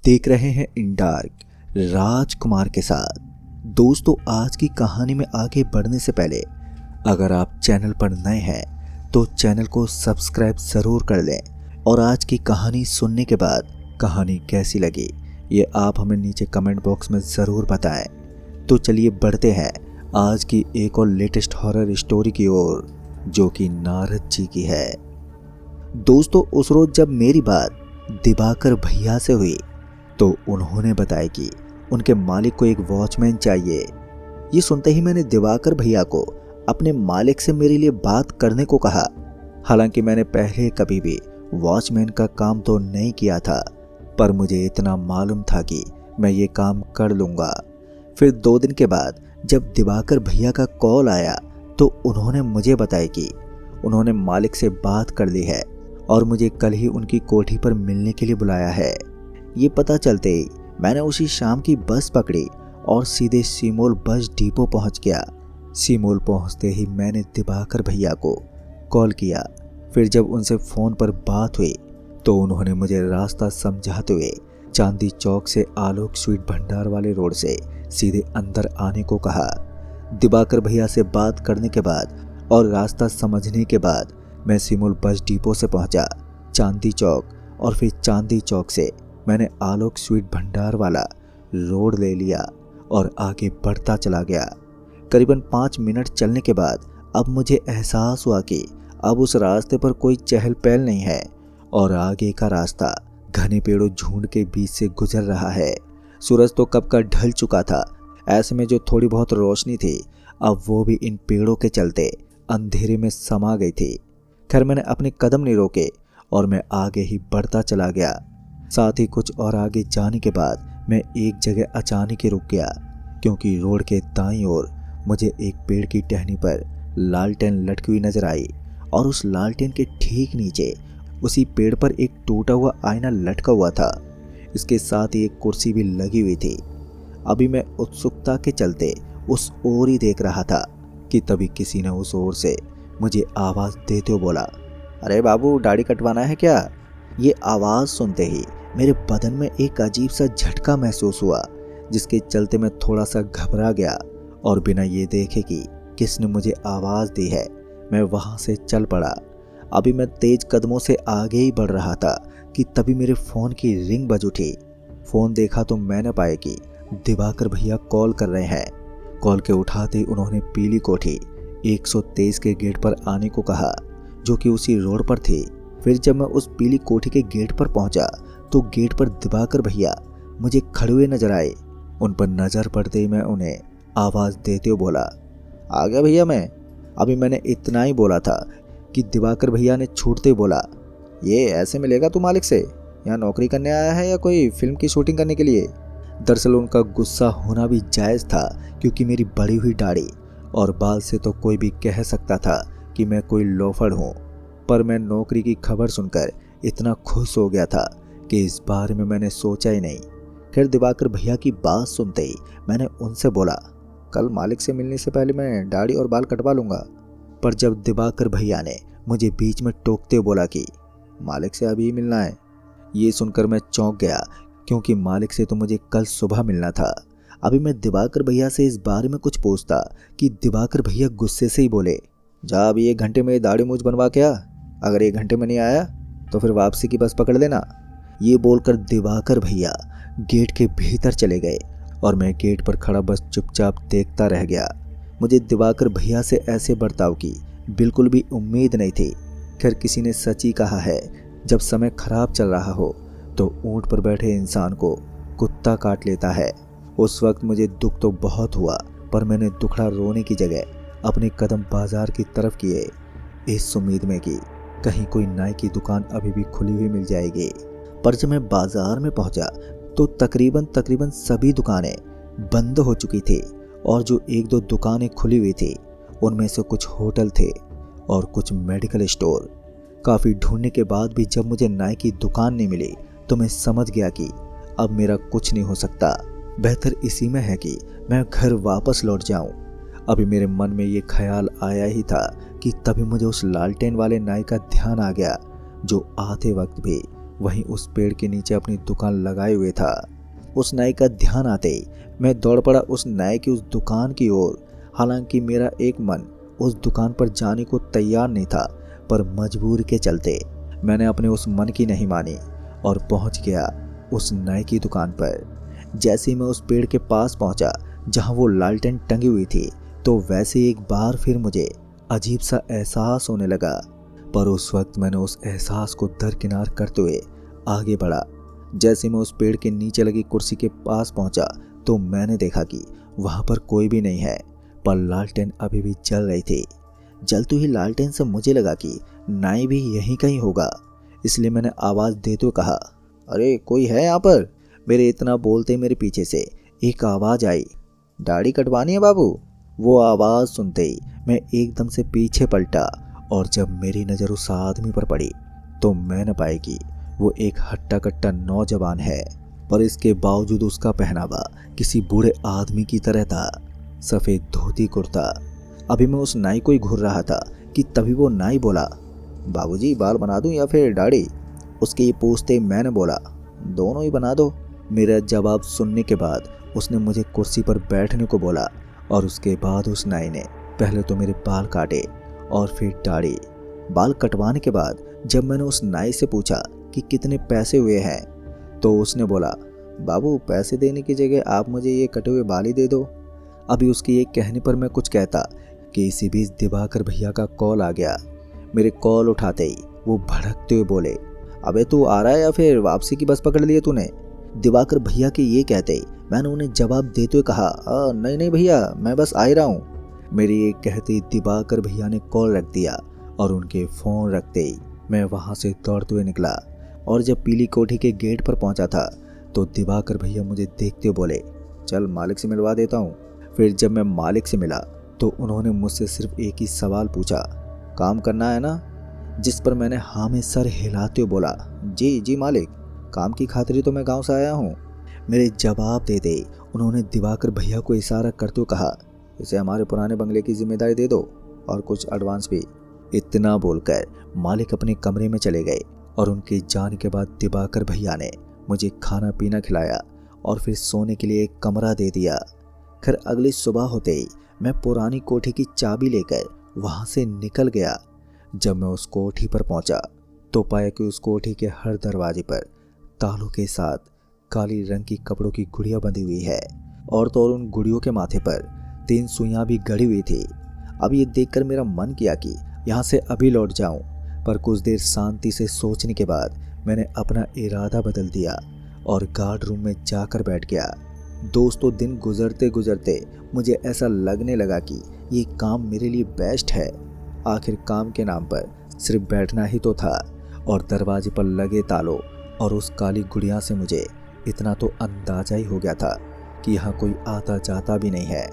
देख रहे हैं इन डार्क राजकुमार के साथ। दोस्तों, आज की कहानी में आगे बढ़ने से पहले अगर आप चैनल पर नए हैं तो चैनल को सब्सक्राइब ज़रूर कर लें और आज की कहानी सुनने के बाद कहानी कैसी लगी ये आप हमें नीचे कमेंट बॉक्स में ज़रूर बताएं। तो चलिए बढ़ते हैं आज की एक और लेटेस्ट हॉरर स्टोरी की ओर, जो कि नारद जी की है। दोस्तों, उस रोज़ जब मेरी बात दिवाकर भैया से हुई तो उन्होंने बताया कि उनके मालिक को एक वॉचमैन चाहिए। ये सुनते ही मैंने दिवाकर भैया को अपने मालिक से मेरे लिए बात करने को कहा। हालांकि मैंने पहले कभी भी वॉचमैन का काम तो नहीं किया था, पर मुझे इतना मालूम था कि मैं ये काम कर लूँगा। फिर 2 दिन के बाद जब दिवाकर भैया का कॉल आया तो उन्होंने मुझे बताया कि उन्होंने मालिक से बात कर ली है और मुझे कल ही उनकी कोठी पर मिलने के लिए बुलाया है। ये पता चलते ही मैंने उसी शाम की बस पकड़ी और सीधे सीमोल बस डिपो पहुंच गया। सीमोल पहुंचते ही मैंने दिवाकर भैया को कॉल किया। फिर जब उनसे फ़ोन पर बात हुई तो उन्होंने मुझे रास्ता समझाते हुए चांदी चौक से आलोक स्वीट भंडार वाले रोड से सीधे अंदर आने को कहा। दिवाकर भैया से बात करने के बाद और रास्ता समझने के बाद मैं सीमोल बस डिपो से पहुंचा चांदी चौक, और फिर चांदी चौक से मैंने आलोक स्वीट भंडार वाला रोड ले लिया और आगे बढ़ता चला गया। करीबन 5 मिनट चलने के बाद अब मुझे एहसास हुआ कि अब उस रास्ते पर कोई चहल पहल नहीं है और आगे का रास्ता घने पेड़ों झुंड के बीच से गुजर रहा है। सूरज तो कब का ढल चुका था। ऐसे में जो थोड़ी बहुत रोशनी थी अब वो भी इन पेड़ों के चलते अंधेरे में समा गई थी। खैर, मैंने अपने कदम नहीं रोके और मैं आगे ही बढ़ता चला गया। साथ ही कुछ और आगे जाने के बाद मैं एक जगह अचानक ही रुक गया, क्योंकि रोड के दाईं ओर मुझे एक पेड़ की टहनी पर लालटेन लटकी हुई नजर आई और उस लालटेन के ठीक नीचे उसी पेड़ पर एक टूटा हुआ आईना लटका हुआ था। इसके साथ ही एक कुर्सी भी लगी हुई थी। अभी मैं उत्सुकता के चलते उस ओर ही देख रहा था कि तभी किसी ने उस ओर से मुझे आवाज़ देते हुए बोला, अरे बाबू, दाढ़ी कटवाना है क्या? ये आवाज़ सुनते ही मेरे बदन में एक अजीब सा झटका महसूस हुआ, जिसके चलते मैं थोड़ा सा घबरा गया और बिना ये देखे कि किसने मुझे आवाज़ दी है मैं वहाँ से चल पड़ा। अभी मैं तेज कदमों से आगे ही बढ़ रहा था कि तभी मेरे फ़ोन की रिंग बज उठी। फ़ोन देखा तो मैंने पाया कि दिवाकर भैया कॉल कर रहे हैं। कॉल के उठाते ही उन्होंने पीली कोठी 123 के गेट पर आने को कहा, जो कि उसी रोड पर थी। फिर जब मैं उस पीली कोठी के गेट पर पहुंचा तो गेट पर दिवाकर भैया मुझे खड़े हुए नजर आए। उन पर नज़र पड़ते ही मैं उन्हें आवाज़ देते हुए बोला, आ गया भैया मैं। अभी मैंने इतना ही बोला था कि दिवाकर भैया ने छूटते बोला, ये ऐसे मिलेगा तू मालिक से? यहाँ नौकरी करने आया है या कोई फिल्म की शूटिंग करने के लिए? दरअसल उनका गुस्सा होना भी जायज़ था, क्योंकि मेरी बड़ी हुई दाढ़ी और बाल से तो कोई भी कह सकता था कि मैं कोई लोफड़ हूँ। पर मैं नौकरी की खबर सुनकर इतना खुश हो गया था कि इस बारे में मैंने सोचा ही नहीं। खैर, दिवाकर भैया की बात सुनते ही मैंने उनसे बोला, कल मालिक से मिलने से पहले मैं दाढ़ी और बाल कटवा लूँगा। पर जब दिवाकर भैया ने मुझे बीच में टोकते हुए बोला कि मालिक से अभी मिलना है, ये सुनकर मैं चौंक गया, क्योंकि मालिक से तो मुझे कल सुबह मिलना था। अभी मैं दिवाकर भैया से इस बारे में कुछ पूछता कि दिवाकर भैया गुस्से से ही बोले, जा अभी 1 घंटे में दाढ़ी मूंछ बनवा के आ। अगर 1 घंटे में नहीं आया तो फिर वापसी की बस पकड़ लेना। ये बोलकर दिवाकर भैया गेट के भीतर चले गए और मैं गेट पर खड़ा बस चुपचाप देखता रह गया। मुझे दिवाकर भैया से ऐसे बर्ताव की बिल्कुल भी उम्मीद नहीं थी। खैर, किसी ने सच ही कहा है, जब समय खराब चल रहा हो तो ऊंट पर बैठे इंसान को कुत्ता काट लेता है। उस वक्त मुझे दुख तो बहुत हुआ, पर मैंने दुखड़ा रोने की जगह अपने कदम बाजार की तरफ किए, इस उम्मीद में कि कहीं कोई नाई की दुकान अभी भी खुली हुई मिल जाएगी। पर जब मैं बाजार में पहुंचा तो तकरीबन सभी दुकानें बंद हो चुकी थी, और जो 1-2 दुकानें खुली हुई थी उनमें से कुछ होटल थे और कुछ मेडिकल स्टोर। काफ़ी ढूंढने के बाद भी जब मुझे नाई की दुकान नहीं मिली तो मैं समझ गया कि अब मेरा कुछ नहीं हो सकता। बेहतर इसी में है कि मैं घर वापस लौट जाऊं। अभी मेरे मन में ये ख्याल आया ही था कि तभी मुझे उस लालटेन वाले नाई का ध्यान आ गया, जो आते वक्त भी वहीं उस पेड़ के नीचे अपनी दुकान लगाए हुए था। उस नाई का ध्यान आते ही मैं दौड़ पड़ा उस नाई की उस दुकान की ओर। हालांकि मेरा एक मन उस दुकान पर जाने को तैयार नहीं था, पर मजबूरी के चलते मैंने अपने उस मन की नहीं मानी और पहुंच गया उस नाई की दुकान पर। जैसे ही मैं उस पेड़ के पास पहुंचा जहां वो लालटेन टंगी हुई थी, तो वैसे एक बार फिर मुझे अजीब सा एहसास होने लगा। पर उस वक्त मैंने उस एहसास को दरकिनार करते हुए आगे बढ़ा। जैसे मैं उस पेड़ के नीचे लगी कुर्सी के पास पहुंचा तो मैंने देखा कि वहां पर कोई भी नहीं है, पर लालटेन अभी भी जल रही थी। जलती हुई लालटेन से मुझे लगा कि नाई भी यहीं कहीं होगा, इसलिए मैंने आवाज़ देते हुए कहा, अरे कोई है यहाँ पर? मेरे इतना बोलते मेरे पीछे से एक आवाज़ आई, दाढ़ी कटवानी है बाबू? वो आवाज़ सुनते ही मैं एकदम से पीछे पलटा और जब मेरी नज़र उस आदमी पर पड़ी तो मैंने पाई कि वो एक हट्टा कट्टा नौजवान है, पर इसके बावजूद उसका पहनावा किसी बूढ़े आदमी की तरह था। सफ़ेद धोती कुर्ता। अभी मैं उस नाई को ही घूर रहा था कि तभी वो नाई बोला, बाबूजी बाल बना दूं या फिर दाढ़ी? उसके ये पूछते ही मैंने बोला, दोनों ही बना दो। मेरा जवाब सुनने के बाद उसने मुझे कुर्सी पर बैठने को बोला और उसके बाद उस नाई ने पहले तो मेरे बाल काटे और फिर दाढ़ी। बाल कटवाने के बाद जब मैंने उस नाई से पूछा कि कितने पैसे हुए हैं, तो उसने बोला, बाबू पैसे देने की जगह आप मुझे ये कटे हुए बाल ही दे दो। अभी उसके ये कहने पर मैं कुछ कहता कि इसी बीच दिवाकर भैया का कॉल आ गया। मेरे कॉल उठाते ही वो भड़कते हुए बोले, अबे तू आ रहा है या फिर वापसी की बस पकड़ ली है तूने? दिवाकर भैया के ये कहते ही मैंने उन्हें जवाब देते हुए कहा, नहीं नहीं भैया, मैं बस आ ही रहा हूँ। मेरी ये कहते ही दिवाकर भैया ने कॉल रख दिया और उनके फ़ोन रखते ही मैं वहाँ से दौड़ते हुए निकला और जब पीली कोठी के गेट पर पहुँचा था तो दिवाकर भैया मुझे देखते हुए बोले, चल मालिक से मिलवा देता हूँ। फिर जब मैं मालिक से मिला तो उन्होंने मुझसे सिर्फ एक ही सवाल पूछा, काम करना है ना? जिस पर मैंने हाँ में सर हिलाते हुए बोला, जी जी मालिक, काम की खातिर तो मैं गांव से आया हूँ। मेरे जवाब दे दे उन्होंने दिवाकर भैया को इशारा करते हुए कहा, इसे हमारे पुराने बंगले की जिम्मेदारी दे दो और कुछ एडवांस भी। इतना बोलकर मालिक अपने कमरे में चले गए और उनके जाने के बाद दिवाकर भैया ने मुझे खाना पीना खिलाया और फिर सोने के लिए एक कमरा दे दिया। खैर अगली सुबह होते ही मैं पुरानी कोठी की चाबी लेकर वहाँ से निकल गया। जब मैं उस कोठी पर पहुँचा तो पाया कि उस कोठी के हर दरवाजे पर तालों के साथ काली रंग की कपड़ों की गुड़िया बंधी हुई है और तो और उन गुड़ियों के माथे पर 3 सुइयां भी गड़ी हुई थी। अब ये देखकर मेरा मन किया कि यहाँ से अभी लौट जाऊं, पर कुछ देर शांति से सोचने के बाद मैंने अपना इरादा बदल दिया और गार्ड रूम में जाकर बैठ गया। दोस्तों दिन गुजरते गुजरते मुझे ऐसा लगने लगा कि ये काम मेरे लिए बेस्ट है। आखिर काम के नाम पर सिर्फ बैठना ही तो था और दरवाजे पर लगे तालों और उस काली गुड़िया से मुझे इतना तो अंदाजा ही हो गया था कि यहाँ कोई आता जाता भी नहीं है।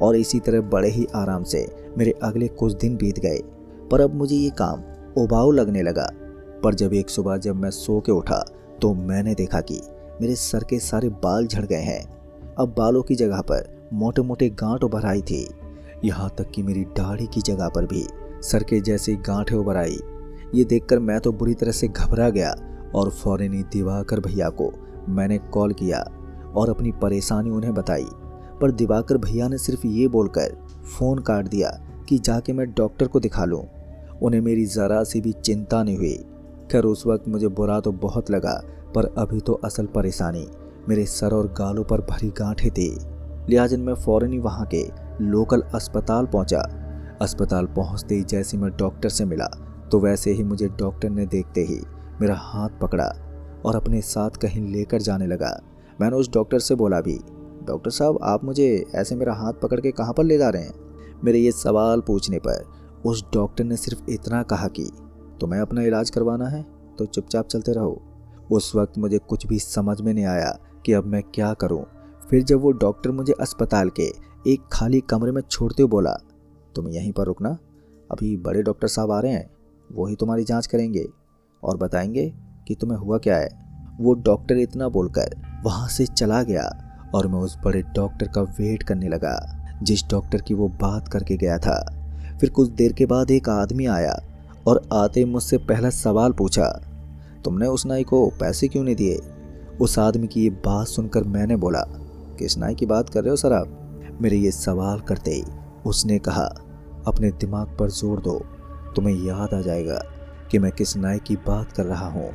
और इसी तरह बड़े ही आराम से मेरे अगले कुछ दिन बीत गए, पर अब मुझे ये काम उबाऊ लगने लगा। पर जब एक सुबह जब मैं सो के उठा तो मैंने देखा कि मेरे सर के सारे बाल झड़ गए हैं। अब बालों की जगह पर मोटे मोटे गांठ उभर आई थी, यहाँ तक कि मेरी दाढ़ी की जगह पर भी सर के जैसी गांठें उभर आई। ये देखकर मैं तो बुरी तरह से घबरा गया और फौरन ही दिवाकर भैया को मैंने कॉल किया और अपनी परेशानी उन्हें बताई। पर दिवाकर भैया ने सिर्फ ये बोलकर फ़ोन काट दिया कि जाके मैं डॉक्टर को दिखा लूँ। उन्हें मेरी ज़रा सी भी चिंता नहीं हुई। खैर उस वक्त मुझे बुरा तो बहुत लगा, पर अभी तो असल परेशानी मेरे सर और गालों पर भरी गांठें थी। लिहाजा मैं फ़ौरन ही वहाँ के लोकल अस्पताल पहुँचा। अस्पताल पहुँचते ही जैसे मैं डॉक्टर से मिला तो वैसे ही मुझे डॉक्टर ने देखते ही मेरा हाथ पकड़ा और अपने साथ कहीं लेकर जाने लगा। मैंने उस डॉक्टर से बोला भी, डॉक्टर साहब आप मुझे ऐसे मेरा हाथ पकड़ के कहाँ पर ले जा रहे हैं? मेरे ये सवाल पूछने पर उस डॉक्टर ने सिर्फ इतना कहा कि तुम्हें अपना इलाज करवाना है तो चुपचाप चलते रहो। उस वक्त मुझे कुछ भी समझ में नहीं आया कि अब मैं क्या करूं। फिर जब वो डॉक्टर मुझे अस्पताल के एक खाली कमरे में छोड़ते हुए बोला, तुम यहीं पर रुकना, अभी बड़े डॉक्टर साहब आ रहे हैं, वही तुम्हारी जांच करेंगे और बताएंगे कि तुम्हें हुआ क्या है। वो डॉक्टर इतना बोलकर वहाँ से चला गया और मैं उस बड़े डॉक्टर का वेट करने लगा जिस डॉक्टर की वो बात करके गया था। फिर कुछ देर के बाद एक आदमी आया और आते मुझसे पहला सवाल पूछा, तुमने उस नाई को पैसे क्यों नहीं दिए? उस आदमी की ये बात सुनकर मैंने बोला, किस नाई की बात कर रहे हो सर आप? मेरे ये सवाल करते ही उसने कहा, अपने दिमाग पर जोर दो, तुम्हें याद आ जाएगा कि मैं किस नाई की बात कर रहा हूँ।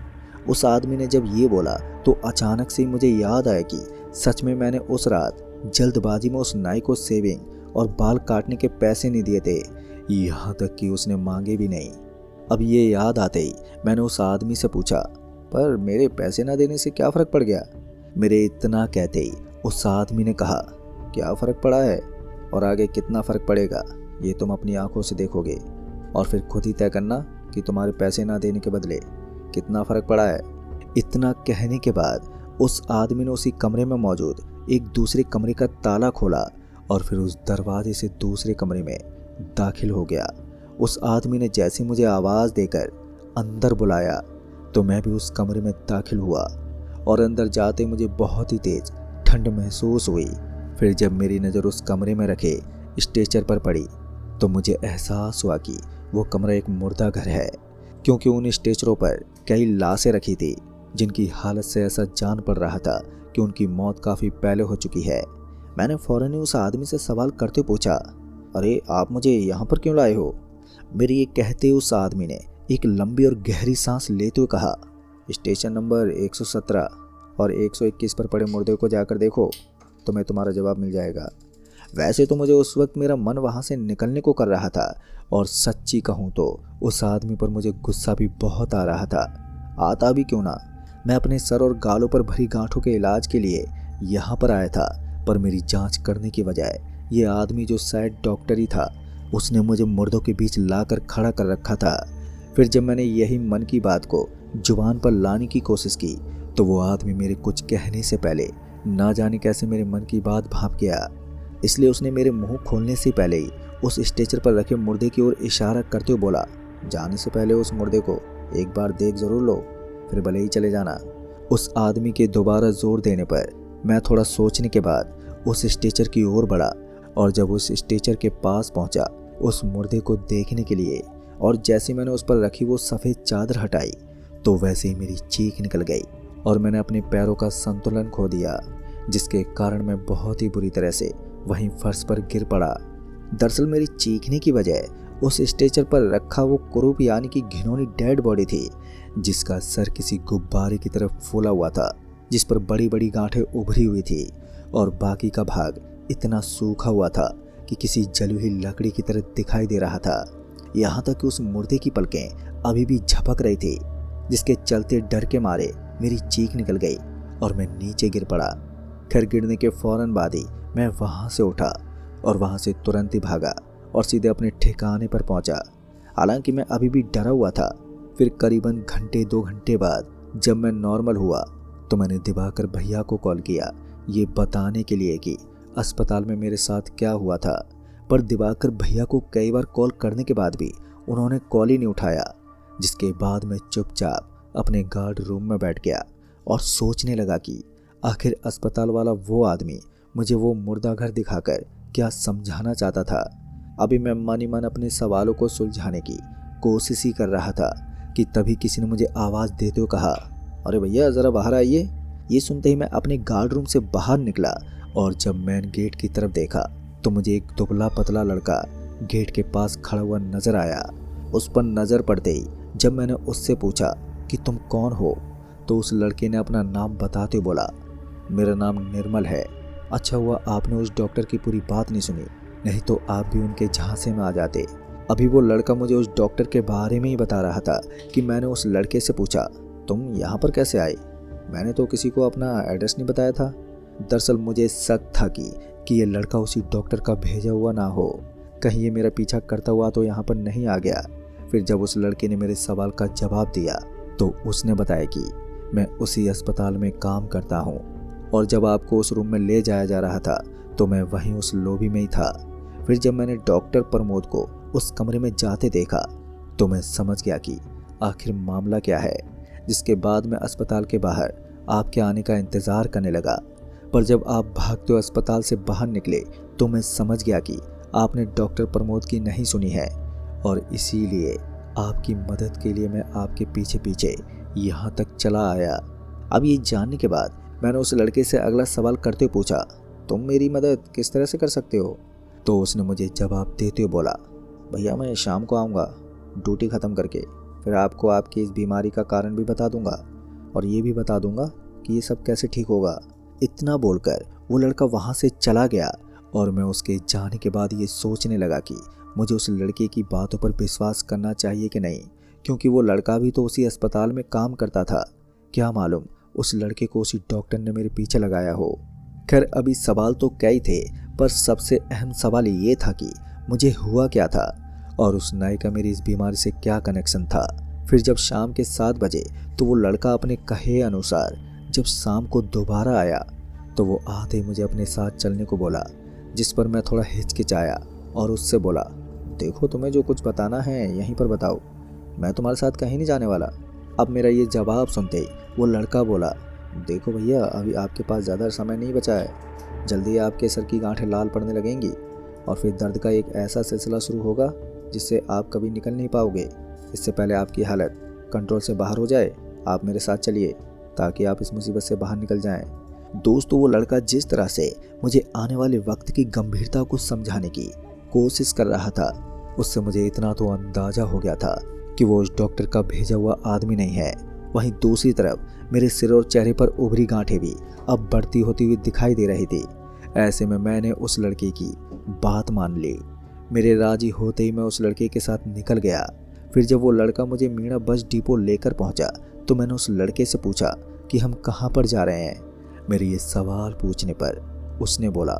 उस आदमी ने जब ये बोला तो अचानक से मुझे याद आया कि सच में मैंने उस रात जल्दबाजी में उस नाई को सेविंग और बाल काटने के पैसे नहीं दिए थे, यहाँ तक कि उसने मांगे भी नहीं। अब ये याद आते ही मैंने उस आदमी से पूछा, पर मेरे पैसे ना देने से क्या फ़र्क पड़ गया? मेरे इतना कहते ही उस आदमी ने कहा, क्या फ़र्क पड़ा है और आगे कितना फ़र्क पड़ेगा ये तुम अपनी आंखों से देखोगे और फिर खुद ही तय करना कि तुम्हारे पैसे ना देने के बदले कितना फ़र्क पड़ा है। इतना कहने के बाद उस आदमी ने उसी कमरे में मौजूद एक दूसरे कमरे का ताला खोला और फिर उस दरवाजे से दूसरे कमरे में दाखिल हो गया। उस आदमी ने जैसे मुझे आवाज़ देकर अंदर बुलाया तो मैं भी उस कमरे में दाखिल हुआ और अंदर जाते मुझे बहुत ही तेज ठंड महसूस हुई। फिर जब मेरी नज़र उस कमरे में रखे स्ट्रेचर पर पड़ी तो मुझे एहसास हुआ कि वो कमरा एक मुर्दा घर है, क्योंकि उन स्ट्रेचरों पर कई लाशें रखी थी जिनकी हालत से ऐसा जान पड़ रहा था कि उनकी मौत काफ़ी पहले हो चुकी है। मैंने फ़ौरन ही उस आदमी से सवाल करते पूछा, अरे आप मुझे यहाँ पर क्यों लाए हो? मेरे ये कहते उस आदमी ने एक लंबी और गहरी सांस लेते हुए कहा, स्टेशन नंबर 117 और 121 पर पड़े मुर्दे को जाकर देखो, तुम्हें तुम्हारा जवाब मिल जाएगा। वैसे तो मुझे उस वक्त मेरा मन वहाँ से निकलने को कर रहा था और सच्ची कहूँ तो उस आदमी पर मुझे गुस्सा भी बहुत आ रहा था। आता भी क्यों ना, मैं अपने सर और गालों पर भरी गांठों के इलाज के लिए यहाँ पर आया था, पर मेरी जांच करने की बजाय ये आदमी जो शायद डॉक्टर ही था उसने मुझे मुर्दों के बीच लाकर खड़ा कर रखा था। फिर जब मैंने यही मन की बात को जुबान पर लाने की कोशिश की तो वो आदमी मेरे कुछ कहने से पहले ना जाने कैसे मेरे मन की बात भाप गया। इसलिए उसने मेरे मुंह खोलने से पहले ही उस स्ट्रेचर पर रखे मुर्दे की ओर इशारा करते हुए बोला, जाने से पहले उस मुर्दे को एक बार देख जरूर लो, फिर भले ही चले जाना। उस आदमी के दोबारा जोर देने पर मैं थोड़ा सोचने के बाद उस स्ट्रेचर की ओर बढ़ा और जब उस स्ट्रेचर के पास पहुंचा उस मुर्दे को देखने के लिए और जैसे मैंने उस पर रखी वो सफ़ेद चादर हटाई तो वैसे ही मेरी चीख निकल गई और मैंने अपने पैरों का संतुलन खो दिया, जिसके कारण मैं बहुत ही बुरी तरह से वहीं फर्श पर गिर पड़ा। दरअसल मेरी चीखने की वजह उस स्ट्रेचर पर रखा वो कुरूप यानी कि घिनौनी डेड बॉडी थी, जिसका सर किसी गुब्बारे की तरफ फूला हुआ था, जिस पर बड़ी बड़ी गांठें उभरी हुई थी और बाकी का भाग इतना सूखा हुआ था कि किसी जली हुई लकड़ी की तरह दिखाई दे रहा था। यहाँ तक कि उस मुर्दे की पलकें अभी भी झपक रही थी, जिसके चलते डर के मारे मेरी चीख निकल गई और मैं नीचे गिर पड़ा। खैर गिरने के फौरन बाद ही मैं वहाँ से उठा और वहाँ से तुरंत ही भागा और सीधे अपने ठिकाने पर पहुँचा। हालांकि मैं अभी भी डरा हुआ था। फिर करीबन घंटे 2 घंटे बाद जब मैं नॉर्मल हुआ तो मैंने दिवाकर भैया को कॉल किया ये बताने के लिए कि अस्पताल में मेरे साथ क्या हुआ था, पर दिवाकर भैया को कई बार कॉल करने के बाद भी उन्होंने कॉल ही नहीं उठाया, जिसके बाद मैं चुपचाप अपने गार्ड रूम में बैठ गया और सोचने लगा कि आखिर अस्पताल वाला वो आदमी मुझे वो मुर्दा घर दिखाकर क्या समझाना चाहता था। अभी मैं मन ही मन अपने सवालों को सुलझाने की कोशिश ही कर रहा था कि तभी किसी ने मुझे आवाज़ देते हुए कहा, अरे भैया ज़रा बाहर आइए। ये सुनते ही मैं अपने गार्ड रूम से बाहर निकला और जब मेन गेट की तरफ देखा तो मुझे एक दुबला पतला लड़का गेट के पास खड़ा हुआ नजर आया। उस पर नज़र पड़ते ही जब मैंने उससे पूछा कि तुम कौन हो तो उस लड़के ने अपना नाम बताते हुए बोला, मेरा नाम निर्मल है। अच्छा हुआ आपने उस डॉक्टर की पूरी बात नहीं सुनी, नहीं तो आप भी उनके झांसे में आ जाते। अभी वो लड़का मुझे उस डॉक्टर के बारे में ही बता रहा था कि मैंने उस लड़के से पूछा, तुम यहाँ पर कैसे आए? मैंने तो किसी को अपना एड्रेस नहीं बताया था। दरअसल मुझे शक था कि ये लड़का उसी डॉक्टर का भेजा हुआ ना हो, कहीं ये मेरा पीछा करता हुआ तो यहाँ पर नहीं आ गया। फिर जब उस लड़के ने मेरे सवाल का जवाब दिया तो उसने बताया कि मैं उसी अस्पताल में काम करता हूँ और जब आपको उस रूम में ले जाया जा रहा था तो मैं वहीं उस लॉबी में ही था। फिर जब मैंने डॉक्टर प्रमोद को उस कमरे में जाते देखा तो मैं समझ गया कि आखिर मामला क्या है, जिसके बाद मैं अस्पताल के बाहर आपके आने का इंतज़ार करने लगा। पर जब आप भागते हुए अस्पताल से बाहर निकले तो मैं समझ गया कि आपने डॉक्टर प्रमोद की नहीं सुनी है और इसीलिए आपकी मदद के लिए मैं आपके पीछे पीछे यहाँ तक चला आया। अब ये जानने के बाद मैंने उस लड़के से अगला सवाल करते हुए पूछा, तुम मेरी मदद किस तरह से कर सकते हो? तो उसने मुझे जवाब देते हुए बोला, भैया मैं शाम को आऊँगा ड्यूटी ख़त्म करके, फिर आपको आपकी इस बीमारी का कारण भी बता दूंगा और ये भी बता दूंगा कि ये सब कैसे ठीक होगा। इतना बोलकर वो लड़का वहाँ से चला गया और मैं उसके जाने के बाद ये सोचने लगा कि मुझे उस लड़के की बातों पर विश्वास करना चाहिए कि नहीं, क्योंकि वो लड़का भी तो उसी अस्पताल में काम करता था। क्या मालूम उस लड़के को उसी डॉक्टर ने मेरे पीछे लगाया हो। खैर अभी सवाल तो कई थे, पर सबसे अहम सवाल ये था कि मुझे हुआ क्या था और उस नाई का मेरी इस बीमारी से क्या कनेक्शन था। फिर जब शाम के 7 बजे तो वो लड़का अपने कहे अनुसार जब शाम को दोबारा आया तो वो आते ही मुझे अपने साथ चलने को बोला, जिस पर मैं थोड़ा हिचकिचाया और उससे बोला, देखो तुम्हें जो कुछ बताना है यहीं पर बताओ, मैं तुम्हारे साथ कहीं नहीं जाने वाला। अब मेरा ये जवाब सुनते ही वो लड़का बोला, देखो भैया अभी आपके पास ज़्यादा समय नहीं बचा है, जल्दी आपके सर की गांठें लाल पड़ने लगेंगी और फिर दर्द का एक ऐसा सिलसिला शुरू होगा जिससे आप कभी निकल नहीं पाओगे। इससे पहले आपकी हालत कंट्रोल से बाहर हो जाए, आप मेरे साथ चलिए ताकि आप इस मुसीबत से बाहर निकल जाएं। दोस्तों वो लड़का जिस तरह से मुझे आने वाले वक्त की गंभीरता को समझाने की कोशिश कर रहा था, उससे मुझे इतना तो अंदाजा हो गया था कि वो उस डॉक्टर का भेजा हुआ आदमी नहीं है। वहीं दूसरी तरफ मेरे सिर और चेहरे पर उभरी गांठें भी अब बढ़ती होती हुई दिखाई दे रही थी। ऐसे में मैंने उस लड़के की बात मान ली। मेरे राजी होते ही मैं उस लड़के के साथ निकल गया। फिर जब वो लड़का मुझे मीणा बस डिपो लेकर पहुंचा तो मैंने उस लड़के से पूछा कि हम कहाँ पर जा रहे हैं। मेरे ये सवाल पूछने पर उसने बोला,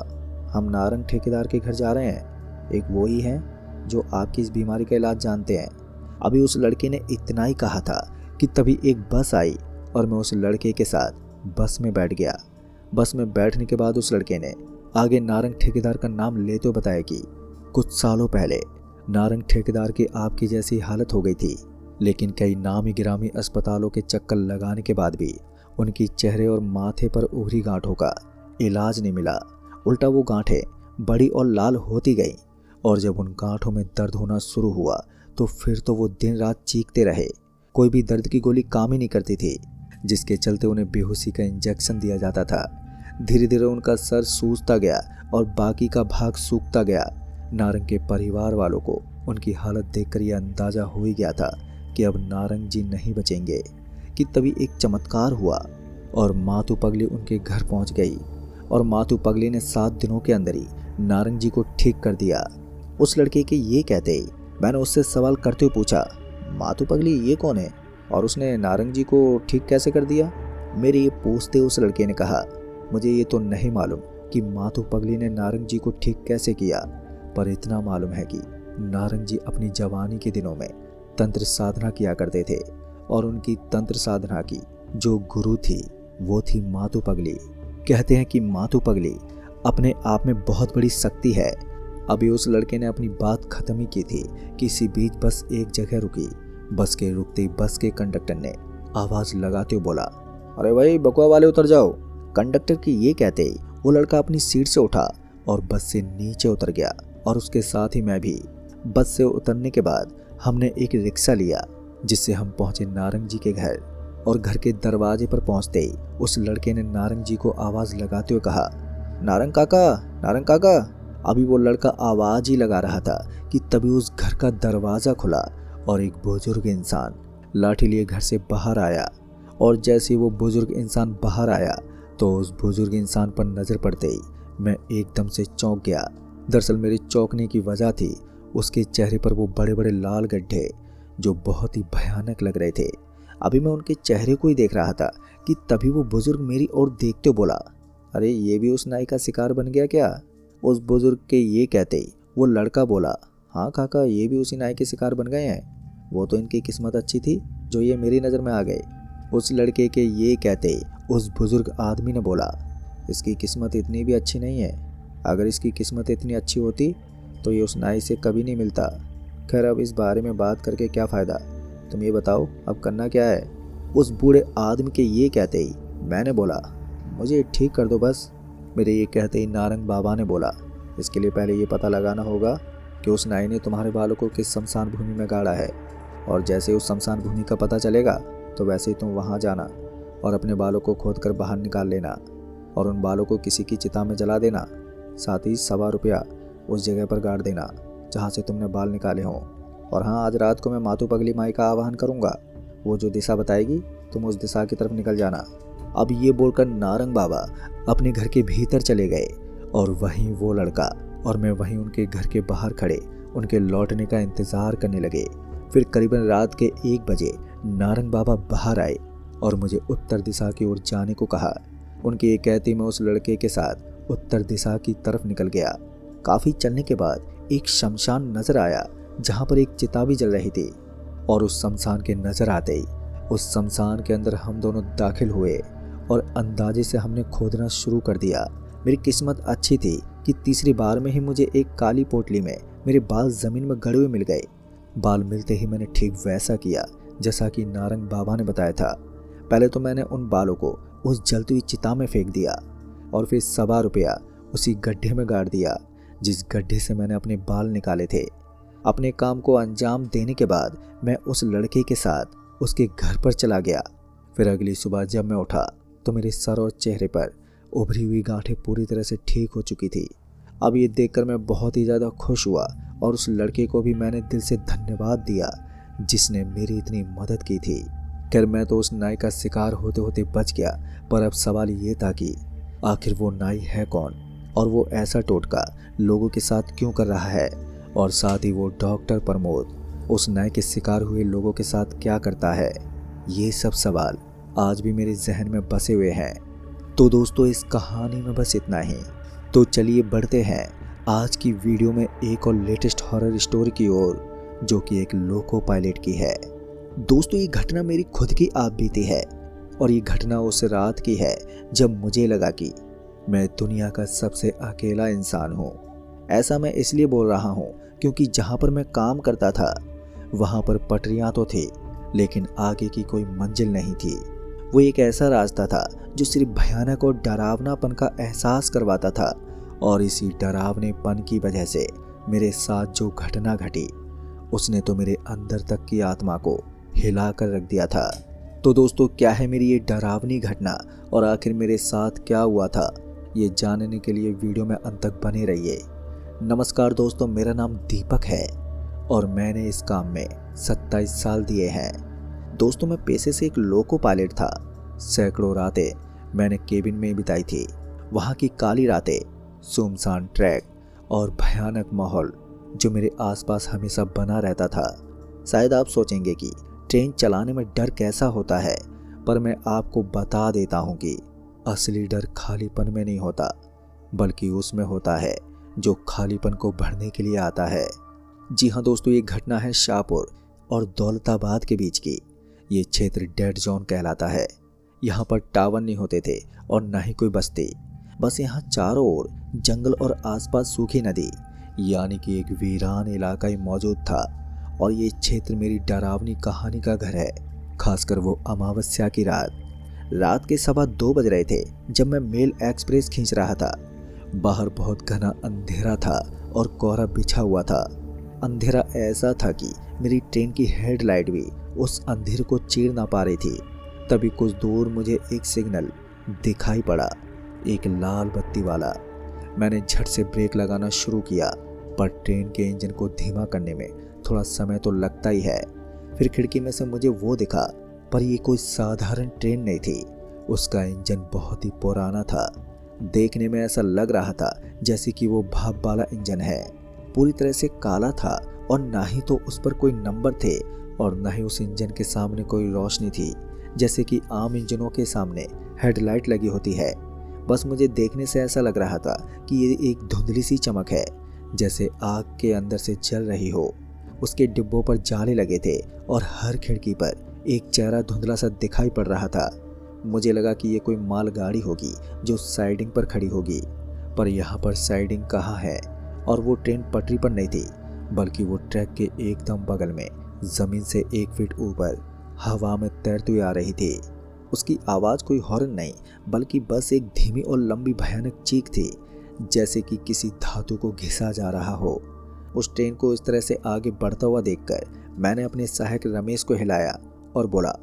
हम नारंग ठेकेदार के घर जा रहे हैं, एक वो ही हैं जो आपकी इस बीमारी का इलाज जानते हैं। अभी उस लड़के ने इतना ही कहा था कि तभी एक बस आई और मैं उस लड़के के साथ बस में बैठ गया। बस में बैठने के बाद उस लड़के ने आगे नारंग ठेकेदार का नाम लेते हुए बताया कि कुछ सालों पहले नारंग ठेकेदार की आपकी जैसी हालत हो गई थी, लेकिन कई नामी गिरामी अस्पतालों के चक्कर लगाने के बाद भी उनकी चेहरे और माथे पर उभरी गांठों का इलाज नहीं मिला। उल्टा वो गांठें बड़ी और लाल होती गईं और जब उन गांठों में दर्द होना शुरू हुआ तो फिर तो वो दिन रात चीखते रहे। कोई भी दर्द की गोली काम ही नहीं करती थी, जिसके चलते उन्हें बेहोशी का इंजेक्शन दिया जाता था। धीरे धीरे उनका सर सूजता गया और बाकी का भाग सूखता गया। नारंग के परिवार वालों को उनकी हालत देखकर यह अंदाजा हो ही गया था कि अब नारंग जी नहीं बचेंगे कि तभी एक चमत्कार हुआ और मातू पगली उनके घर पहुंच गई और मातू पगली ने 7 दिनों के अंदर ही नारंग जी को ठीक कर दिया। उस लड़के के ये कहते ही मैंने उससे सवाल करते हुए पूछा, मातू पगली ये कौन है और उसने नारंग जी को ठीक कैसे कर दिया? मेरे ये पूछते उस लड़के ने कहा, मुझे ये तो नहीं मालूम कि मातू पगली ने नारंग जी को ठीक कैसे किया, पर इतना मालूम है कि नारंग जी अपनी जवानी के दिनों में तंत्र साधना किया करते थे और उनकी तंत्र साधना की जो गुरु थी वो थी मातू पगली। कहते हैं कि मातू पगली अपने आप में बहुत बड़ी शक्ति है। अभी उस लड़के ने अपनी बात खत्म ही की थी कि इसी बीच बस एक जगह रुकी। बस के रुकते ही बस के कंडक्टर ने आवाज लगाते हुए बोला, अरे भाई बकुआ वाले उतर जाओ। कंडक्टर की ये कहते ही वो लड़का अपनी सीट से उठा और बस से नीचे उतर गया और उसके साथ ही मैं भी। बस से उतरने के बाद हमने एक रिक्शा लिया जिससे हम पहुंचे नारंग जी के घर और घर के दरवाजे पर पहुंचते ही उस लड़के ने नारंग जी को आवाज लगाते हुए कहा, नारंग काका, नारंग काका। अभी वो लड़का आवाज ही लगा रहा था कि तभी उस घर का दरवाजा खुला और एक बुजुर्ग इंसान लाठी लिए घर से बाहर आया। और जैसे वो बुजुर्ग इंसान बाहर आया तो उस बुजुर्ग इंसान पर नजर पड़ते ही मैं एकदम से चौंक गया। दरअसल मेरे चौंकने की वजह थी उसके चेहरे पर वो बड़े बड़े लाल गड्ढे जो बहुत ही भयानक लग रहे थे। अभी मैं उनके चेहरे को ही देख रहा था कि तभी वो बुजुर्ग मेरी ओर देखते बोला, अरे ये भी उस नाई का शिकार बन गया क्या? उस बुजुर्ग के ये कहते ही वो लड़का बोला, हाँ काका ये भी उसी नाई के शिकार बन गए हैं, वो तो इनकी किस्मत अच्छी थी जो ये मेरी नज़र में आ गए। उस लड़के के ये कहते ही उस बुजुर्ग आदमी ने बोला, इसकी किस्मत इतनी भी अच्छी नहीं है, अगर इसकी किस्मत इतनी अच्छी होती तो ये उस नाई से कभी नहीं मिलता। खैर अब इस बारे में बात करके क्या फ़ायदा, तुम ये बताओ अब करना क्या है? उस बूढ़े आदमी के ये कहते ही मैंने बोला, मुझे ठीक कर दो बस। मेरे ये कहते ही नारंग बाबा ने बोला, इसके लिए पहले ये पता लगाना होगा कि उस नाई ने तुम्हारे बालों को किस शमशान भूमि में गाड़ा है, और जैसे उस शमशान भूमि का पता चलेगा तो वैसे ही तुम वहाँ जाना और अपने बालों को खोद कर बाहर निकाल लेना और उन बालों को किसी की चिता में जला देना। साथ ही ₹1.25 उस जगह पर गाड़ देना जहाँ से तुमने बाल निकाले हों। और हाँ, आज रात को मैं मातू पगली माई का आवाहन करूँगा। वो जो दिशा बताएगी तुम उस दिशा की तरफ निकल जाना। अब ये बोलकर नारंग बाबा अपने घर के भीतर चले गए और वहीं वो लड़का और मैं वहीं उनके घर के बाहर खड़े उनके लौटने का इंतज़ार करने लगे। फिर करीबन रात के 1 बजे नारंग बाबा बाहर आए और मुझे उत्तर दिशा की ओर जाने को कहा। उनके ये कहते मैं उस लड़के के साथ उत्तर दिशा की तरफ निकल गया। काफ़ी चलने के बाद एक शमशान नज़र आया जहाँ पर एक चिता भी जल रही थी और उस शमशान के नज़र आते ही उस शमशान के अंदर हम दोनों दाखिल हुए और अंदाजे से हमने खोदना शुरू कर दिया। मेरी किस्मत अच्छी थी कि तीसरी बार में ही मुझे एक काली पोटली में मेरे बाल ज़मीन में गड़े हुए मिल गए। बाल मिलते ही मैंने ठीक वैसा किया जैसा कि नारंग बाबा ने बताया था। पहले तो मैंने उन बालों को उस जलती हुई चिता में फेंक दिया और फिर ₹1.25 उसी गड्ढे में गाड़ दिया जिस गड्ढे से मैंने अपने बाल निकाले थे। अपने काम को अंजाम देने के बाद मैं उस लड़के के साथ उसके घर पर चला गया। फिर अगली सुबह जब मैं उठा तो मेरे सर और चेहरे पर उभरी हुई गांठें पूरी तरह से ठीक हो चुकी थी। अब ये देखकर मैं बहुत ही ज़्यादा खुश हुआ और उस लड़के को भी मैंने दिल से धन्यवाद दिया जिसने मेरी इतनी मदद की थी। खैर मैं तो उस नाई का शिकार होते होते बच गया, पर अब सवाल ये था कि आखिर वो नाई है कौन और वो ऐसा टोटका लोगों के साथ क्यों कर रहा है, और साथ ही वो डॉक्टर प्रमोद उस नाई के शिकार हुए लोगों के साथ क्या करता है। ये सब सवाल आज भी मेरे जहन में बसे हुए हैं। तो दोस्तों इस कहानी में बस इतना ही। तो चलिए बढ़ते हैं आज की वीडियो में एक और लेटेस्ट हॉरर स्टोरी की ओर, जो कि एक लोको पायलट की है। दोस्तों ये घटना मेरी खुद की आप बीती है और ये घटना उस रात की है जब मुझे लगा कि मैं दुनिया का सबसे अकेला इंसान हूँ। ऐसा मैं इसलिए बोल रहा हूँ क्योंकि जहाँ पर मैं काम करता था वहाँ पर पटरियाँ तो थी लेकिन आगे की कोई मंजिल नहीं थी। वो एक ऐसा रास्ता था जो सिर्फ भयानक और डरावनापन का एहसास करवाता था, और इसी डरावनेपन की वजह से मेरे साथ जो घटना घटी उसने तो मेरे अंदर तक की आत्मा को हिला कर रख दिया था। तो दोस्तों क्या है मेरी ये डरावनी घटना और आखिर मेरे साथ क्या हुआ था, ये जानने के लिए वीडियो में अंत तक बने रहिए। नमस्कार दोस्तों, मेरा नाम दीपक है और मैंने इस काम में 27 साल दिए हैं। दोस्तों मैं पेशे से एक लोको पायलट था। सैकड़ों रातें मैंने केबिन में बिताई थी। वहाँ की काली रातें, सुनसान ट्रैक और भयानक माहौल जो मेरे आसपास हमेशा बना रहता था। शायद आप सोचेंगे कि ट्रेन चलाने में डर कैसा होता है, पर मैं आपको बता देता हूँ कि असली डर खालीपन में नहीं होता बल्कि उसमें होता है जो खालीपन को भरने के लिए आता है। जी हाँ दोस्तों, ये घटना है शाहपुर और दौलताबाद के बीच की। ये क्षेत्र डेड जोन कहलाता है। यहाँ पर टावर नहीं होते थे और ना ही कोई बस्ती, बस यहाँ चारों ओर जंगल और आसपास सूखी नदी, यानी कि एक वीरान इलाका ही मौजूद था। और ये क्षेत्र मेरी डरावनी कहानी का घर है, खासकर वो अमावस्या की रात के 2:15 बज रहे थे जब मैं मेल एक्सप्रेस खींच रहा था। बाहर बहुत घना अंधेरा था और कोहरा बिछा हुआ था। अंधेरा ऐसा था कि मेरी ट्रेन की हेडलाइट भी उस अंधेरे को चीर ना पा रही थी। तभी कुछ दूर मुझे एक सिग्नल दिखाई पड़ा, एक लाल बत्ती वाला। मैंने झट से ब्रेक लगाना शुरू किया, पर ट्रेन के इंजन को धीमा करने में थोड़ा समय तो लगता ही है। फिर खिड़की में से मुझे वो दिखा, पर ये कोई साधारण ट्रेन नहीं थी। उसका इंजन बहुत ही पुराना था। देखने में ऐसा लग रहा था जैसे कि वो भाप वाला इंजन है। पूरी तरह से काला था और ना ही तो उस पर कोई नंबर थे और ना ही उस इंजन के सामने कोई रोशनी थी, जैसे कि आम इंजनों के सामने हेडलाइट लगी होती है। बस मुझे देखने से ऐसा लग रहा था कि ये एक धुंधली सी चमक है, जैसे आग के अंदर से जल रही हो। उसके डिब्बों पर जाले लगे थे और हर खिड़की पर एक चेहरा धुंधला सा दिखाई पड़ रहा था। मुझे लगा कि ये कोई मालगाड़ी होगी जो साइडिंग पर खड़ी होगी, पर यहाँ पर साइडिंग कहाँ है। और वो ट्रेन पटरी पर नहीं थी, बल्कि वो ट्रैक के एकदम बगल में जमीन से 1 फीट ऊपर हवा में तैरती हुई आ रही थी। उसकी आवाज़ कोई हॉर्न नहीं, बल्कि बस एक धीमी और लंबी भयानक चीख थी, जैसे कि किसी धातु को घिसा जा रहा हो। उस ट्रेन को इस तरह से आगे बढ़ता हुआ देखकर मैंने अपने सहायक रमेश को हिलाया और बोला,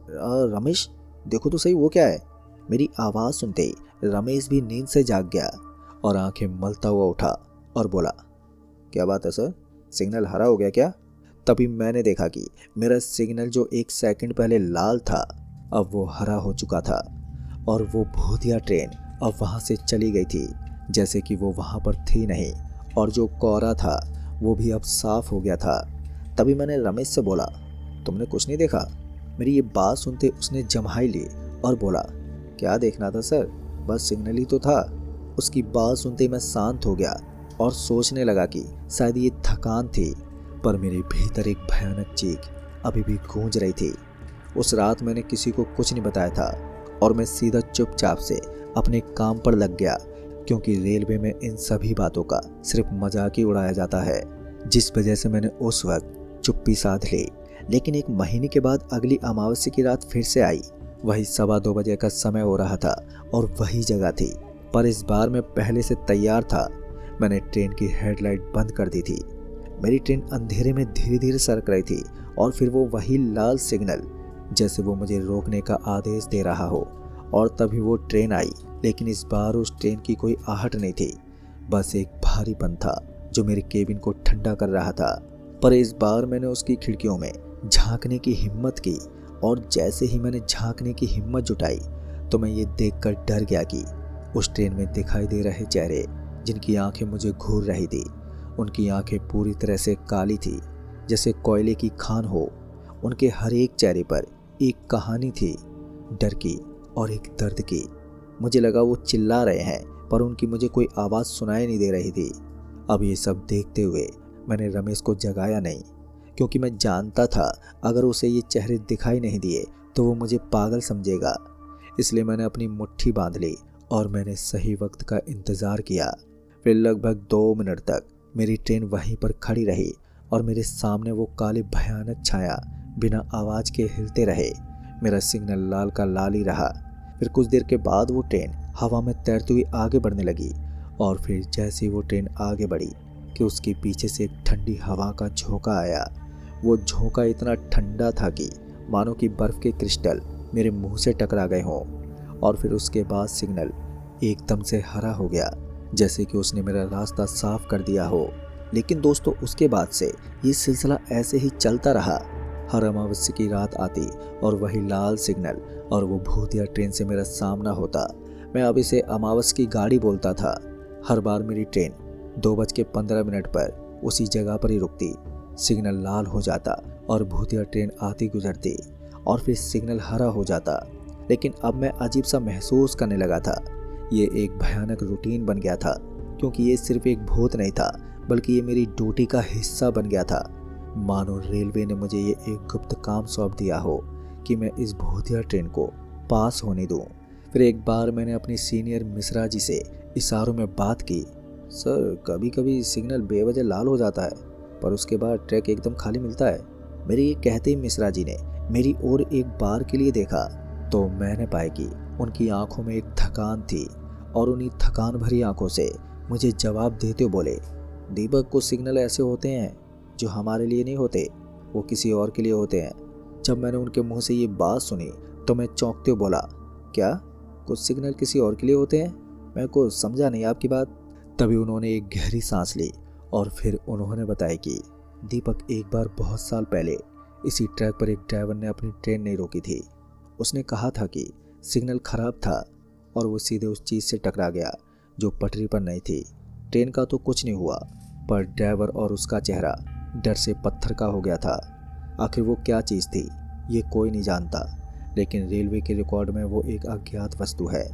रमेश देखो तो सही वो क्या है। मेरी आवाज़ सुनते ही रमेश भी नींद से जाग गया और आंखें मलता हुआ उठा और बोला, क्या बात है सर, सिग्नल हरा हो गया क्या? तभी मैंने देखा कि मेरा सिग्नल जो 1 सेकंड पहले लाल था अब वो हरा हो चुका था और वो भूतिया ट्रेन अब वहाँ से चली गई थी, जैसे कि वो वहाँ पर थी नहीं। और जो कोहरा था वो भी अब साफ हो गया था। तभी मैंने रमेश से बोला, तुमने कुछ नहीं देखा? मेरी ये बात सुनते उसने जम्हाई ली और बोला, क्या देखना था सर, बस सिग्नल ही तो था। उसकी बात सुनते ही मैं शांत हो गया और सोचने लगा कि शायद ये थकान थी, पर मेरे भीतर एक भयानक चीख अभी भी गूंज रही थी। उस रात मैंने किसी को कुछ नहीं बताया था और मैं सीधा चुपचाप से अपने काम पर लग गया, क्योंकि रेलवे में इन सभी बातों का सिर्फ मजाक ही उड़ाया जाता है, जिस वजह से मैंने उस वक्त चुप्पी साध ली। लेकिन 1 महीने के बाद अगली अमावस्या की रात फिर से आई। वही 2:15 बजे का समय हो रहा था और वही जगह थी, पर इस बार मैं पहले से तैयार था। मैंने ट्रेन की हेडलाइट बंद कर दी थी। मेरी ट्रेन अंधेरे में धीरे धीरे सरक रही थी और फिर वो वही लाल सिग्नल, जैसे वो मुझे रोकने का आदेश दे रहा हो। और तभी वो ट्रेन आई, लेकिन इस बार उस ट्रेन की कोई आहट नहीं थी, बस एक भारीपन था जो मेरे केबिन को ठंडा कर रहा था। पर इस बार मैंने उसकी खिड़कियों में झांकने की हिम्मत की और जैसे ही मैंने झांकने की हिम्मत जुटाई तो मैं ये देखकर डर गया कि उस ट्रेन में दिखाई दे रहे चेहरे जिनकी आंखें मुझे घूर रही थी, उनकी आंखें पूरी तरह से काली थी, जैसे कोयले की खान हो। उनके हर एक चेहरे पर एक कहानी थी, डर की और एक दर्द की। मुझे लगा वो चिल्ला रहे हैं, पर उनकी मुझे कोई आवाज़ सुनाई नहीं दे रही थी। अब ये सब देखते हुए मैंने रमेश को जगाया नहीं, क्योंकि मैं जानता था अगर उसे ये चेहरे दिखाई नहीं दिए तो वो मुझे पागल समझेगा। इसलिए मैंने अपनी मुट्ठी बांध ली और मैंने सही वक्त का इंतज़ार किया। फिर लगभग 2 मिनट तक मेरी ट्रेन वहीं पर खड़ी रही और मेरे सामने वो काले भयानक छाया बिना आवाज़ के हिलते रहे। मेरा सिग्नल लाल का लाल ही रहा। फिर कुछ देर के बाद वो ट्रेन हवा में तैरती हुई आगे बढ़ने लगी और फिर जैसे ही वो ट्रेन आगे बढ़ी कि उसके पीछे से एक ठंडी हवा का झोंका आया। वो झोंका इतना ठंडा था कि मानो कि बर्फ़ के क्रिस्टल मेरे मुंह से टकरा गए हों। और फिर उसके बाद सिग्नल एकदम से हरा हो गया, जैसे कि उसने मेरा रास्ता साफ कर दिया हो। लेकिन दोस्तों, उसके बाद से ये सिलसिला ऐसे ही चलता रहा। हर अमावस्या की रात आती और वही लाल सिग्नल और वो भूतिया ट्रेन से मेरा सामना होता। मैं अब इसे अमावस्या की गाड़ी बोलता था। हर बार मेरी ट्रेन 2:15 पर उसी जगह पर ही रुकती, सिग्नल लाल हो जाता और भूतिया ट्रेन आती गुजरती और फिर सिग्नल हरा हो जाता। लेकिन अब मैं अजीब सा महसूस करने लगा था। ये एक भयानक रूटीन बन गया था, क्योंकि ये सिर्फ एक भूत नहीं था, बल्कि ये मेरी ड्यूटी का हिस्सा बन गया था। मानो रेलवे ने मुझे ये एक गुप्त काम सौंप दिया हो कि मैं इस भूतिया ट्रेन को पास होने दूं। फिर एक बार मैंने अपनी सीनियर मिश्रा जी से इशारों में बात की, सर कभी कभी सिग्नल बेवजह लाल हो जाता है, पर उसके बाद ट्रैक एकदम खाली मिलता है। मेरे ये कहते ही मिश्रा जी ने मेरी ओर एक बार के लिए देखा तो मैंने पाया कि उनकी आंखों में एक थकान थी और उन्हीं थकान भरी आंखों से मुझे जवाब देते हुए बोले, दीपक, कुछ सिग्नल ऐसे होते हैं जो हमारे लिए नहीं होते, वो किसी और के लिए होते हैं। जब मैंने उनके मुंह से ये बात सुनी तो मैं चौंकते हुए बोला, क्या कुछ सिग्नल किसी और के लिए होते हैं? मैं कुछ समझा नहीं आपकी बात। तभी उन्होंने एक गहरी सांस ली और फिर उन्होंने बताया कि दीपक, एक बार बहुत साल पहले इसी ट्रैक पर एक ड्राइवर ने अपनी ट्रेन नहीं रोकी थी। उसने कहा था कि सिग्नल खराब था और वो सीधे उस चीज़ से टकरा गया जो पटरी पर नहीं थी। ट्रेन का तो कुछ नहीं हुआ, पर ड्राइवर और उसका चेहरा डर से पत्थर का हो गया था। आखिर वो क्या चीज़ थी ये कोई नहीं जानता, लेकिन रेलवे के रिकॉर्ड में वो एक अज्ञात वस्तु है।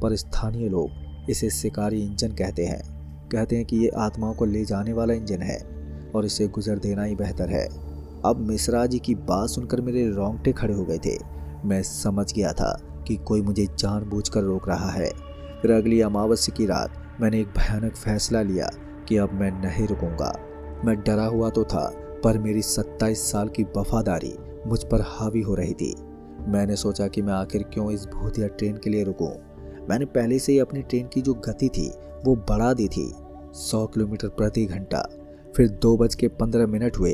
पर स्थानीय लोग इसे शिकारी इंजन कहते हैं कि ये आत्माओं को ले जाने वाला इंजन है और इसे गुजर देना ही बेहतर है। अब मिश्रा जी की बात सुनकर मेरे रोंगटे खड़े हो गए थे। मैं समझ गया था कि कोई मुझे जानबूझकर रोक रहा है। फिर अगली अमावस्या की रात मैंने एक भयानक फैसला लिया कि अब मैं नहीं रुकूंगा। मैं डरा हुआ तो था, पर मेरी 27 साल की वफादारी मुझ पर हावी हो रही थी। मैंने सोचा कि मैं आखिर क्यों इस भूतिया ट्रेन के लिए रुकूं। मैंने पहले से ही अपनी ट्रेन की जो गति थी वो बढ़ा दी थी, 100 किलोमीटर प्रति घंटा। फिर 2:15 हुए।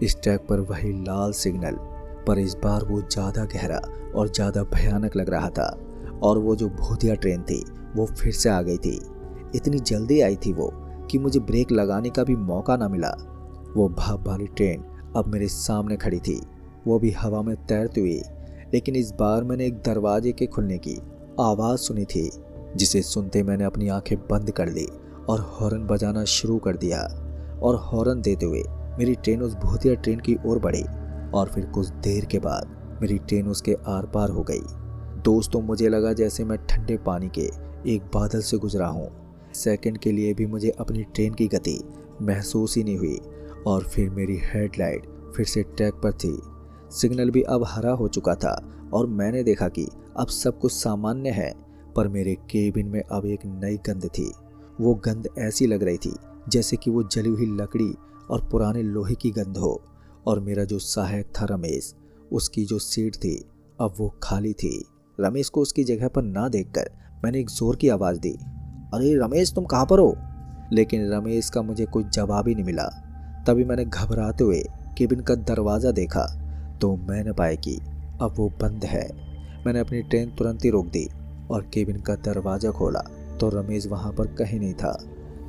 इस ट्रैक पर वही लाल सिग्नल, पर इस बार वो ज़्यादा गहरा और ज़्यादा भयानक लग रहा था। और वो जो भूतिया ट्रेन थी वो फिर से आ गई थी। इतनी जल्दी आई थी वो कि मुझे ब्रेक लगाने का भी मौका ना मिला। वो भाप वाली ट्रेन अब मेरे सामने खड़ी थी, वो भी हवा में तैरती हुई। लेकिन इस बार मैंने एक दरवाजे के खुलने की आवाज़ सुनी थी, जिसे सुनते मैंने अपनी आंखें बंद कर ली और हॉर्न बजाना शुरू कर दिया। और हॉर्न देते हुए मेरी ट्रेन उस भूतिया ट्रेन की ओर बढ़ी और फिर कुछ देर के बाद मेरी ट्रेन उसके आर पार हो गई। दोस्तों, मुझे लगा जैसे मैं ठंडे पानी के एक बादल से गुजरा हूँ। सेकंड के लिए भी मुझे अपनी ट्रेन की गति महसूस ही नहीं हुई। और फिर मेरी हेडलाइट फिर से ट्रैक पर थी। सिग्नल भी अब हरा हो चुका था और मैंने देखा कि अब सब कुछ सामान्य है। पर मेरे केबिन में अब एक नई गंध थी। वो गंध ऐसी लग रही थी जैसे कि वो जली हुई लकड़ी और पुराने लोहे की गंध हो। और मेरा जो सहायक था रमेश, उसकी जो सीट थी अब वो खाली थी। रमेश को उसकी जगह पर ना देखकर मैंने एक जोर की आवाज़ दी, अरे रमेश, तुम कहाँ पर हो? लेकिन रमेश का मुझे कोई जवाब ही नहीं मिला। तभी मैंने घबराते हुए केबिन का दरवाज़ा देखा तो मैंने पाया कि अब वो बंद है। मैंने अपनी ट्रेन तुरंत ही रोक दी और केबिन का दरवाज़ा खोला तो रमेश वहाँ पर कहीं नहीं था।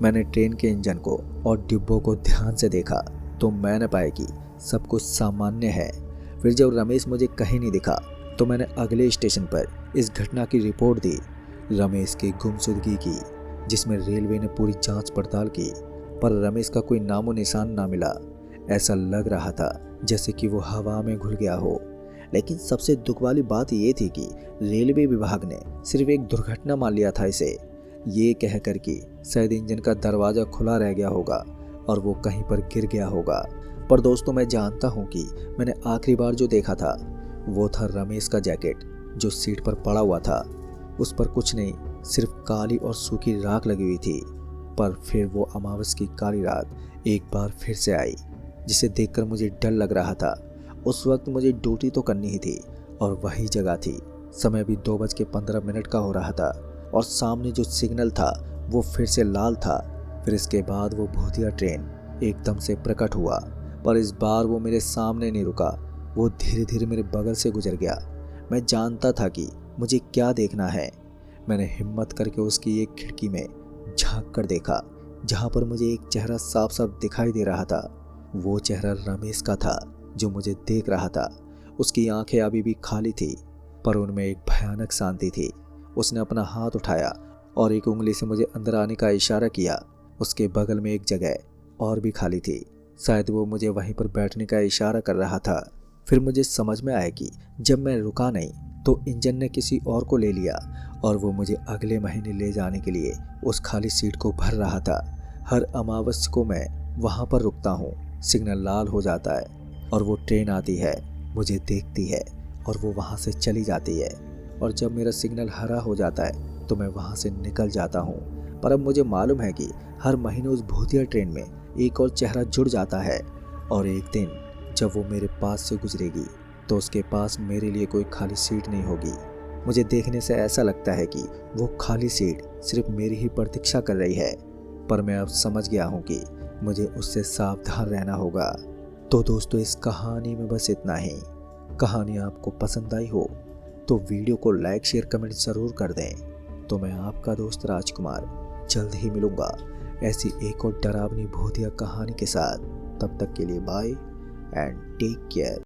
मैंने ट्रेन के इंजन को और डिब्बों को ध्यान से देखा तो मैंने पाया कि सब कुछ सामान्य है। फिर जब रमेश मुझे कहीं नहीं दिखा तो मैंने अगले स्टेशन पर इस घटना की रिपोर्ट दी, रमेश की गुमशुदगी की, जिसमें रेलवे ने पूरी जांच पड़ताल की। पर रमेश का कोई नामो निशान ना मिला। ऐसा लग रहा था जैसे कि वो हवा में घुल गया हो। लेकिन सबसे दुख वाली बात ये थी कि रेलवे विभाग ने सिर्फ एक दुर्घटना मान लिया था इसे, ये कहकर कि शायद इंजन का दरवाज़ा खुला रह गया होगा और वो कहीं पर गिर गया होगा। पर दोस्तों, मैं जानता हूँ कि मैंने आखिरी बार जो देखा था वो था रमेश का जैकेट जो सीट पर पड़ा हुआ था। उस पर कुछ नहीं, सिर्फ काली और सूखी राख लगी हुई थी। पर फिर वो अमावस की काली रात एक बार फिर से आई, जिसे देखकर मुझे डर लग रहा था। उस वक्त मुझे ड्यूटी तो करनी ही थी और वही जगह थी। समय भी 2:15 का हो रहा था और सामने जो सिग्नल था वो फिर से लाल था। फिर इसके बाद वो भूतिया ट्रेन एकदम से प्रकट हुआ, पर इस बार वो मेरे सामने नहीं रुका, वो धीरे धीरे मेरे बगल से गुजर गया। मैं जानता था कि मुझे क्या देखना है। मैंने हिम्मत करके उसकी एक खिड़की में झांक कर देखा, जहां पर मुझे एक चेहरा साफ साफ दिखाई दे रहा था। वो चेहरा रमेश का था जो मुझे देख रहा था। उसकी आंखें अभी भी खाली थी, पर उनमें एक भयानक शांति थी। उसने अपना हाथ उठाया और एक उंगली से मुझे अंदर आने का इशारा किया। उसके बगल में एक जगह और भी खाली थी, शायद वो मुझे वहीं पर बैठने का इशारा कर रहा था। फिर मुझे समझ में आया कि जब मैं रुका नहीं तो इंजन ने किसी और को ले लिया और वो मुझे अगले महीने ले जाने के लिए उस खाली सीट को भर रहा था। हर अमावस्या को मैं वहाँ पर रुकता हूँ, सिग्नल लाल हो जाता है और वो ट्रेन आती है, मुझे देखती है और वो वहाँ से चली जाती है। और जब मेरा सिग्नल हरा हो जाता है तो मैं वहाँ से निकल जाता हूँ। पर अब मुझे मालूम है कि हर महीने उस भूतिया ट्रेन में एक और चेहरा जुड़ जाता है और एक दिन जब वो मेरे पास से गुजरेगी तो उसके पास मेरे लिए कोई खाली सीट नहीं होगी। मुझे देखने से ऐसा लगता है कि वो खाली सीट सिर्फ मेरी ही प्रतीक्षा कर रही है। पर मैं अब समझ गया हूँ कि मुझे उससे सावधान रहना होगा। तो दोस्तों, इस कहानी में बस इतना ही। कहानी आपको पसंद आई हो तो वीडियो को लाइक शेयर कमेंट ज़रूर कर दें। तो मैं आपका दोस्त राजकुमार जल्द ही मिलूँगा ऐसी एक और डरावनी भूतिया कहानी के साथ। तब तक के लिए बाय एंड टेक केयर।